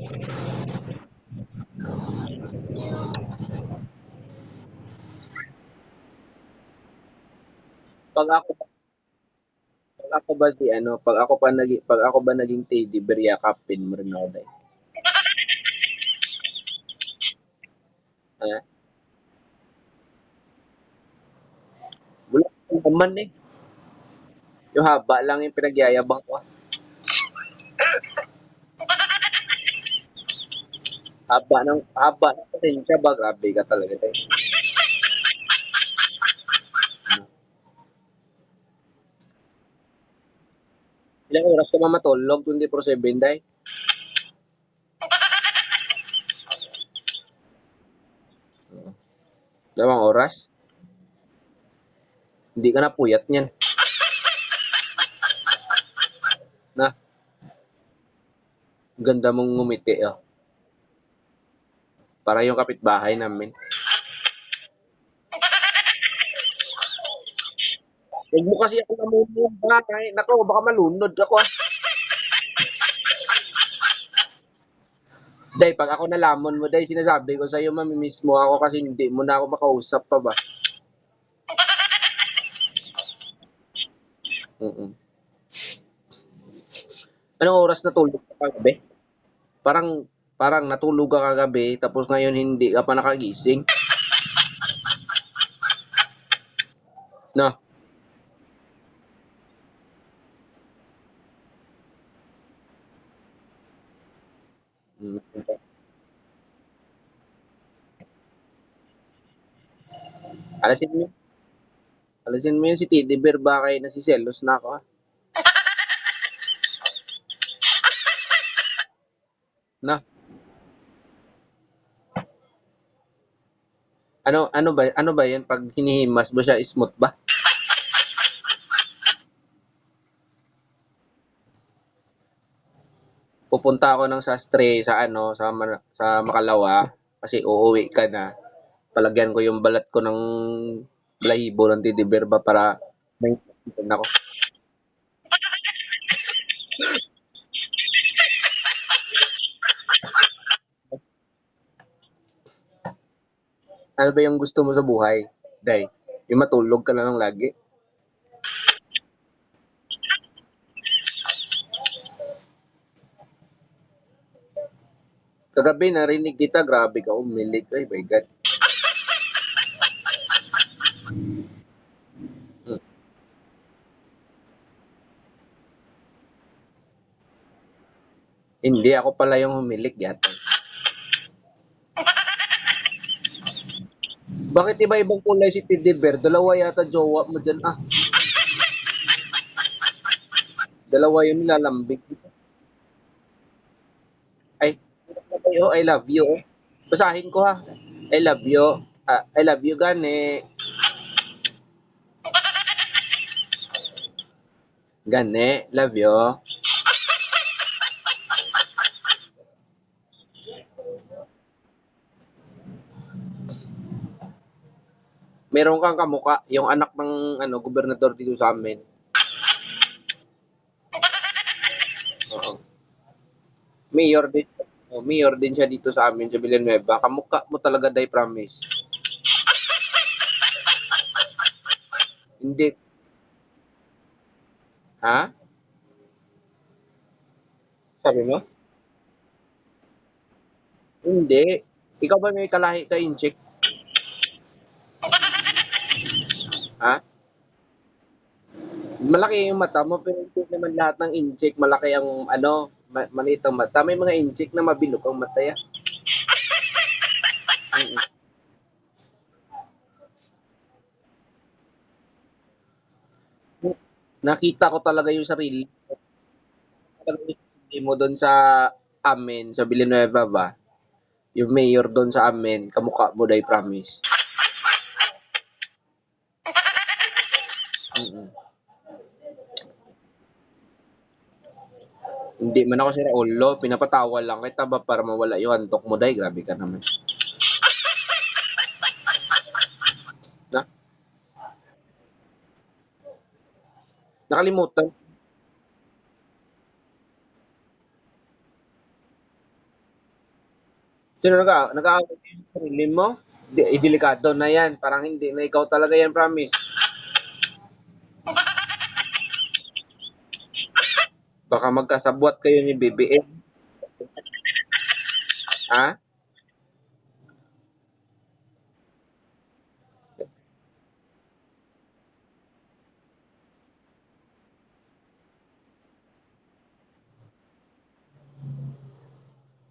Pag ako pag ako ba si ano, pag ako ba naging teddy bear yakapin mo rin ako day. Ah, wala naman eh. Yung haba lang yung pinagyayabang ko. Haba ng pasensya ba? Grabe ka talaga day. Ilang oras ka ba matulog? 24/7 day? Dalawang oras? Hindi ka na puyat niyan. Na, ganda mong ngumiti oh. Para yung kapitbahay namin. Huwag mo kasi ako namumumba. Nako, baka malunod ako ah. Day, pag ako nalamon mo, day, sinasabi ko sa'yo, mamimiss mo ako kasi hindi mo na ako makausap pa ba? Mm. Anong oras natulog ka kagabi? Parang, parang natulog ka kagabi, tapos ngayon hindi ka pa nakagising. No? Mm. Alasin mo, alasin mo yun si Teddy Bear ba kayo nasiselos na ako ah. Na? Ano ba yan pag hinihimas mo siya smooth ba? Pupunta ako ng sastre sa ano sa Makalawa kasi uuwi ka na. Palagyan ko yung balat ko ng balahibo ng Teddy Bear ba para may ako. Ano ba yung gusto mo sa buhay? Day, yung matulog ka na lang lagi. Kagabi narinig kita, grabe ka umilig. Ay my God. Hmm. Hindi, ako pala yung humilik yata. Bakit iba-ibang kulay si Teddy Bear? Dalawa yata jowa mo dyan. Ah, dalawa yung nilalambing. Ay, oh, I love you. Basahin ko ha. I love you. I love you gane. Gane, love you. Meron kang kamuka, yung anak ng ano, gobernador dito sa amin. Oo. Mayor din. Oh, mayor din siya dito sa amin sa Villanueva. Kamukha mo talaga, Day, promise. Hindi. Ha? Sabi mo? Hindi. Ikaw ba may kalahi ka incheck? Ha? Malaki yung mata mo, pero hindi naman lahat ng incheck malaki ang ano, maliit ang mata. May mga incheck na mabilog ang mata yan. Mm-mm. Nakita ko talaga yung sarili. Talaga yung sarili mo doon sa amin, sa Villanueva ba? Yung mayor doon sa amin, kamukha mo, Day, promise. Mm-mm. Hindi man ako si Raulo, pinapatawa lang kita ba para mawala yung antok mo, Day. Grabe ka naman. Na, nakalimutan. Sino nag-aaway yung sarili mo? Delikado na yan. Parang hindi na ikaw talaga yan, promise. Baka magkasabwat kayo ni BBM. Ha?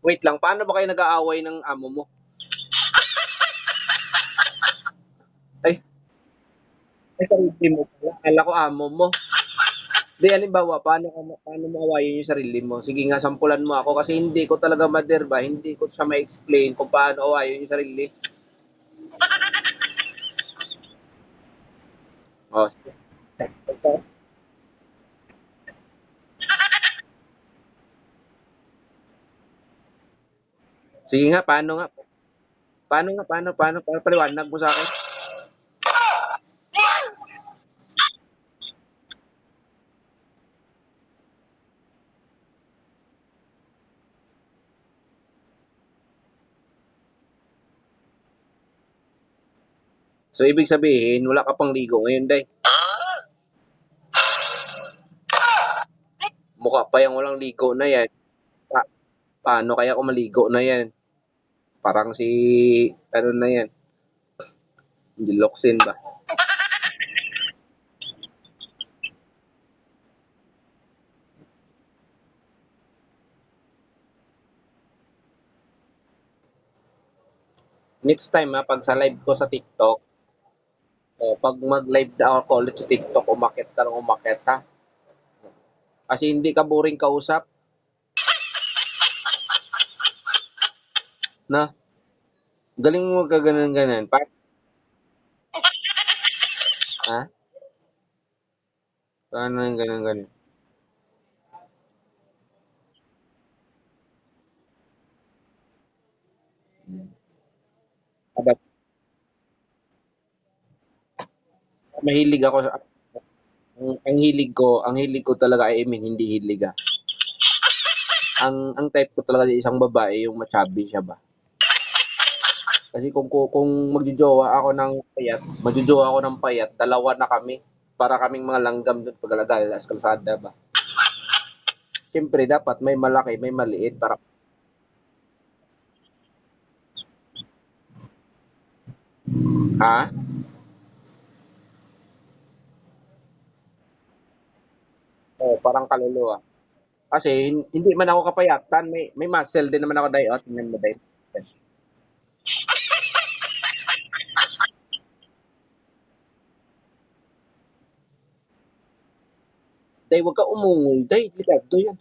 Wait lang, paano ba kayo nag-aaway ng amo mo? Ay, ay sarili mo pala. Akala ko amo mo. Di, halimbawa, paano mo awayin yung sarili mo? Sige nga, sampulan mo ako kasi hindi ko talaga maderba, hindi ko siya ma-explain kung paano awayin yung sarili. Oh, sige. Sige nga, paano nga? Paano? Paliwanag mo sa akin. So, ibig sabihin, wala ka pang ligo ngayon, day. Mukha pa yung walang ligo na yan. Paano kaya kung maligo na yan? Parang si, ano na yan, Diloxin ba? Next time ha, pag sa live ko sa TikTok, pag mag-live na ako ulit sa TikTok, umakit ka ng umakit ha. Kasi hindi ka boring kausap, na galing mo ka ganun-ganun. Ha? Paano yung ganun-ganun? Aba, mahilig ako sa, ang hilig ko talaga ay, I mean, hindi hilig ah. Ang type ko talaga sa isang babae, yung machabi siya ba? Kasi kung magjojowa ako ng payat, magjojowa ako ng payat, dalawa na kami. Para kaming mga langgam doon paglalagay sa kalsada ba. Siyempre dapat may malaki, may maliit para ha? Parang kaluluwa. Kasi hindi man ako kapayatan, may muscle din naman ako dayot, tingnan mo dayot. Day, wag ka umungol, day, ligado yan.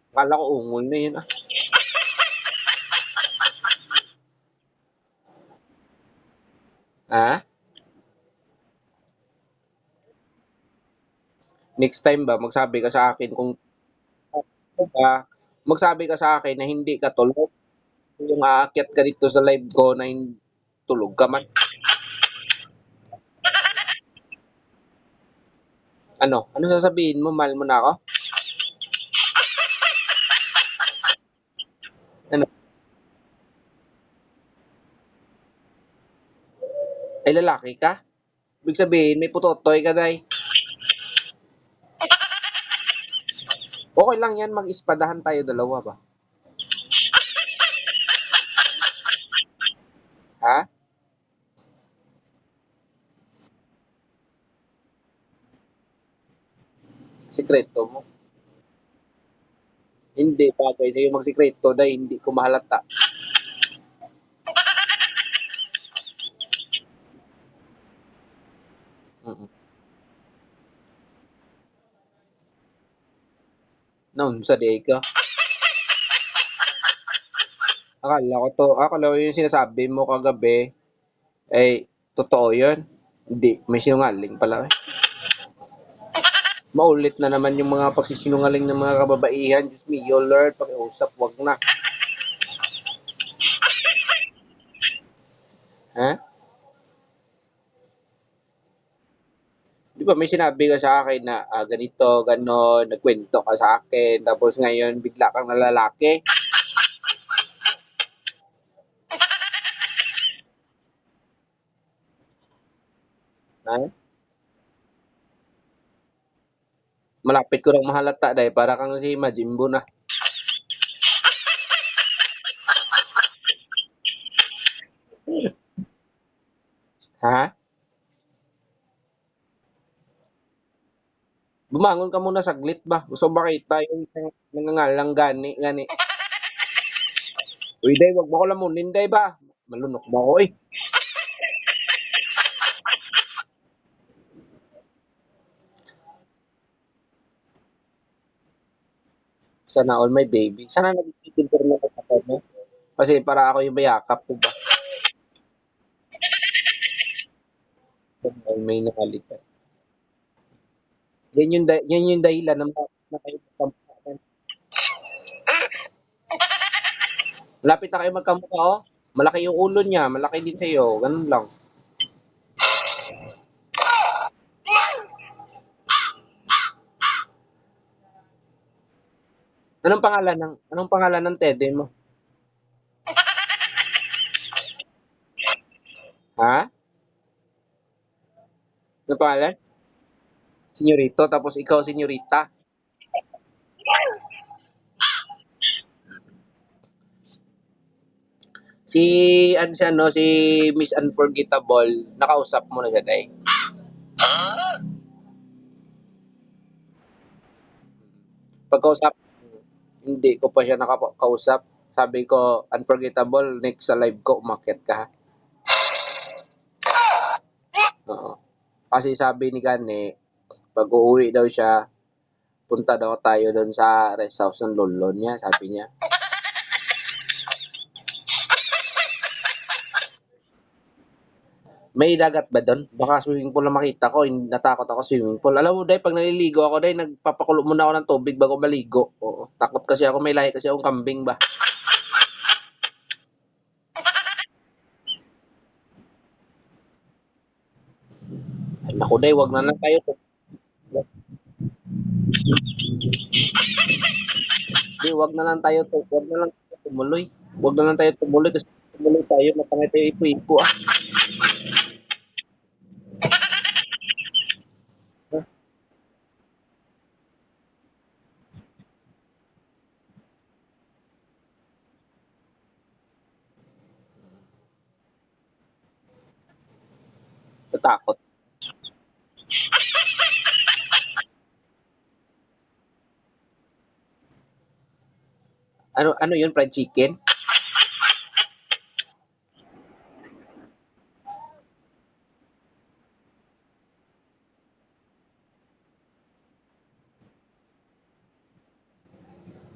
Akala ko ungol na yun ah. Ha? Next time ba magsabi ka sa akin kung ba, magsabi ka sa akin na hindi ka tulog. Yung aakyat ka dito sa live ko na tulog ka man. Ano? Ano sasabihin mo? Mahal mo na ako? Ano? Ay lalaki ka? Ibig sabihin may putotoy ka day. Okay lang yan, mag-ispadahan tayo dalawa ba? Ha? Sikreto mo. Hindi bagay sa'yo magsikreto day, hindi ko mahalata. Mm. Noon sa day ka. Akala ko yung sinasabi mo kagabi, eh, totoo yun. Hindi, may sinungaling pala eh. Maulit na naman yung mga pagsisinungaling ng mga kababaihan. Diyos me, your Lord, pakiusap, wag na. Ha? 'Di ba may sinabi ka sa akin na, ganito, gano'n, nagkuwento ka sa akin, tapos ngayon bigla kang nalalaki. Ha? Malapit ko ng mahalata dahil para kang si Majin Buu na. Ha? Bumangon ka muna saglit ba, gusto ko makita yung isang nangangalang gani gani. Uy, day, wag mo ko lamunin, day ba? Malunok ba ako, eh. Sana all my baby. Sana nag-i-filter na ako mo. Kasi para ako yung mayakap, di ba? Sana all may nakalitan. Yan yung dahilan na kayo magkamukha. Malapit na kayo magkamukha, oh. Malaki yung ulo niya, malaki din sa'yo. Ganun lang. Anong pangalan ng tede mo? Ha? Ano pangalan? Senyorito, tapos ikaw senyorita. Si ano siya no, si Miss Unforgettable, nakausap mo na siya, Day? Pagkausap, hindi ko pa siya nakakausap. Sabi ko, Unforgettable, next sa live ko, umakyat ka, ha? Oo. Kasi sabi ni Gane, pag uuwi daw siya, punta daw tayo doon sa rest house ng lolo niya, sabi niya. May dagat ba doon? Baka swimming pool na makita ko, natakot ako swimming pool. Alam mo, Day, pag naliligo ako, Day, nagpapakulo muna ako ng tubig bago maligo. Oo. Takot kasi ako, may lahi kasi akong kambing ba. Ay, naku, Day, wag na lang tayo. Di, wag na lang tayo, wag na lang tayo tumuloy. Wag na lang tayo tumuloy kasi tumuloy tayo, matangay tayo ipo-ipo, ah. Natakot. Ano yun, fried chicken?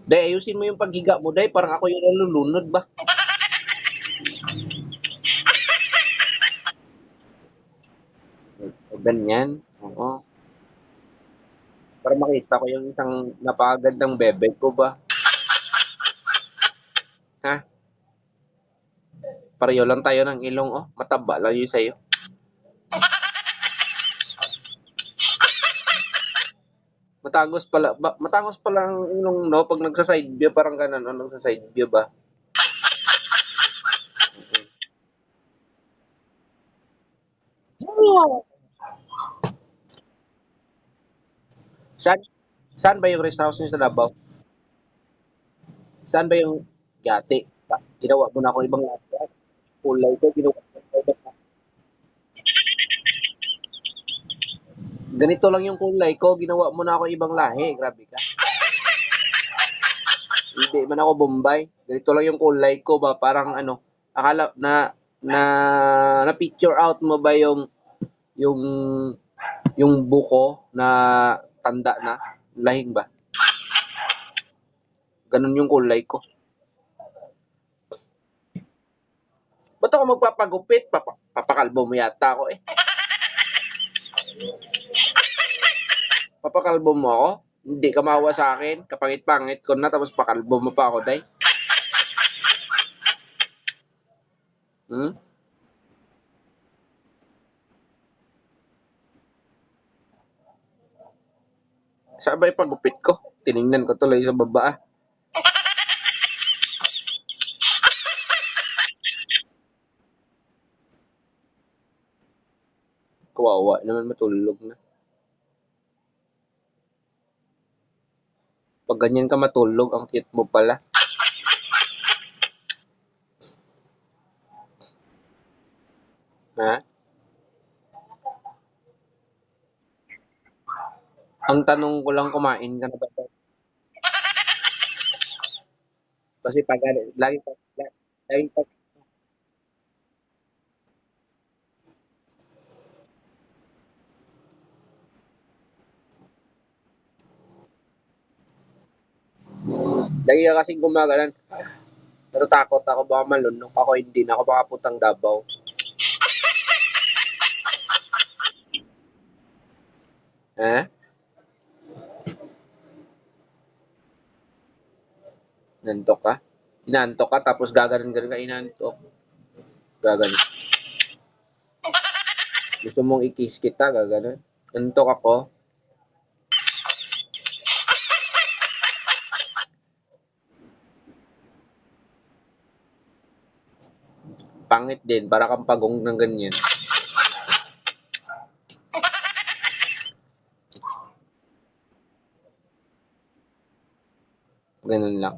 Day, ayusin mo yung paghiga mo, Day. Parang ako yung nalulunod ba? O, ganyan. Oo. Para makita ko yung isang napakagandang bebe ko ba? Ha? Pareho lang tayo ng ilong, oh. Mataba lang yun sa'yo. Matangos pala ang ilong, no? Pag nagsa-side view, parang ganun, no? Nagsa-side view ba? Saan, saan ba yung rest house niyo sa Davao? Saan ba yung yate? Ginawa mo na ako ibang yate. Kulay ko, ginawa mo na ibang yate. Ganito lang yung kulay ko, ginawa mo na ako ibang lahi. Grabe ka. Hindi man ako Bombay. Ganito lang yung kulay ko ba? Parang ano, akala na na picture out mo ba yung yung buko na tanda na lahing ba? Ganun yung kulay ko. Ba't ako magpapagupit? Papakalbo mo yata ako eh. Papakalbo mo ako? Hindi ka mawa sa akin. Kapangit-pangit ko na tapos pakalbo mo pa ako, day. Hmm? Sabay pagupit ko. Tiningnan ko tuloy sa baba. Kawawa naman matulog na. Pag ganyan ka matulog, ang cute mo pala. Ha? Ang tanong ko lang, kumain ka na ba? Kasi pag lagi pag lagi ka kasing gumagalan. Natatakot ako baka malunok ako, hindi na ako makaputang Davao. Ha? Nantok ka? Inantok ka tapos gaganon-ganon ka inantok. Gaganon. Gusto mong i-kiss kita, gaganon. Nantok ako. Pangit din, para kang pagong ng ganyan. Ganun lang.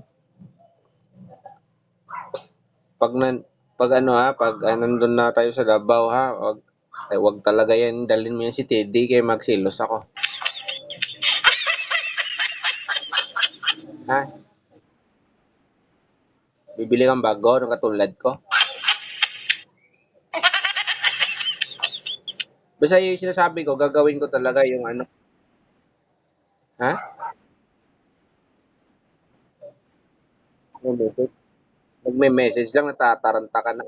Pag nan pag ano ha, pag nandun na tayo sa Davao ha, wag talaga yan, dalhin mo yan si Teddy kay magsilos ako. Ha? Bibili kang bago ng katulad ko. Basta yung sinasabi ko, gagawin ko talaga yung ano. Ha? Magme-message lang, natataranta ka na.